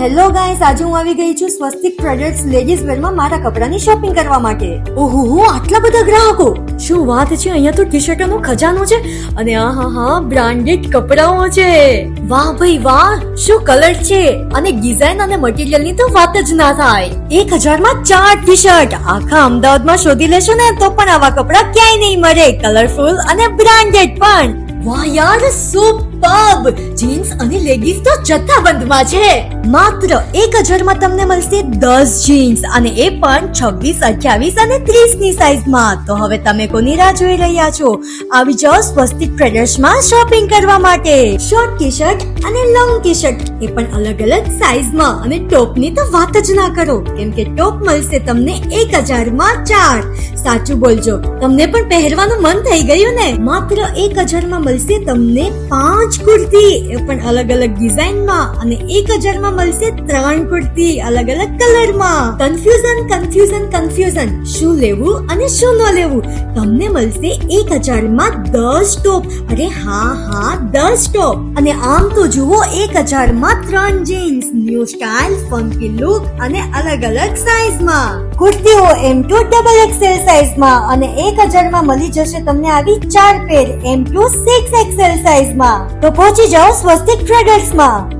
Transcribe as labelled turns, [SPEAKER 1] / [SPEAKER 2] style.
[SPEAKER 1] Hello guys, આજે હું આવી ગઈ છું સ્વસ્તિક ટ્રેડર્સ લેડીઝ વેરમાં મારા કપડાની શોપિંગ કરવા માટે. ઓહો, આટલા બધા ગ્રાહકો! શું વાત છે! અહીંયા તો ટી શર્ટનો ખજાનો છે અને આહા બ્રાન્ડેડ કપડાઓ છે. વાહ ભાઈ વાહ, શું કલર છે! અને ડિઝાઇન અને મટીરિયલની તો વાત જ ના થાય. 1000 માં 4 ટી શર્ટ આખા અમદાવાદમાં શોધી લેશો ને તો પણ આવા કપડા ક્યાંય નહીં મળે. કલરફુલ અને બ્રાન્ડેડ પણ. વાહ યાર, સુપર્બ! જીન્સ અને લેગીસ તો જથ્થાબંધમાં છે. માત્ર 1000 માં તમને મળશે 10 જીન્સ અને એ પણ 26, 28 અને 30 ની સાઈઝમાં. તો હવે તમે કોની રાહ જોઈ રહ્યા છો? આવી જાઓ સ્વસ્તિક ટ્રેડર્સમાં શોપિંગ કરવા માટે. શોર્ટ ટી શર્ટ અને લોંગ ટી શર્ટ એ પણ અલગ અલગ સાઈઝમાં. અને ટોપની તો વાત જ ના કરો, કેમ કે ટોપ મળશે તમને 1000 માં 4. સાચું બોલજો, તમને પણ પહેરવાનું મન થઈ ગયું ને? માત્ર 1000 માં મળશે તમને 5 કુર્તી, એ પણ અલગ અલગ ડિઝાઇનમાં. અને 1000 માં મળશે 3 કુર્તી અલગ અલગ કલરમાં. કન્ફ્યુઝન, શું લેવું અને શું ન લેવું? તમને મળશે 1000 માં 10 ટોપ. અરે હા 10 ટોપ. અને આમ તો જુઓ, 1000 માં 3 jeans, new style, funky look અને અલગ અલગ સાઈઝમાં. કુર્તીઓ M2 XXL સાઈઝમાં અને 1000 માં મળી જશે તમને આવી 4 પેર M2 6XL સાઈઝમાં. તો પહોંચી જાઓ સ્વસ્તિક ટ્રેડર્સમાં.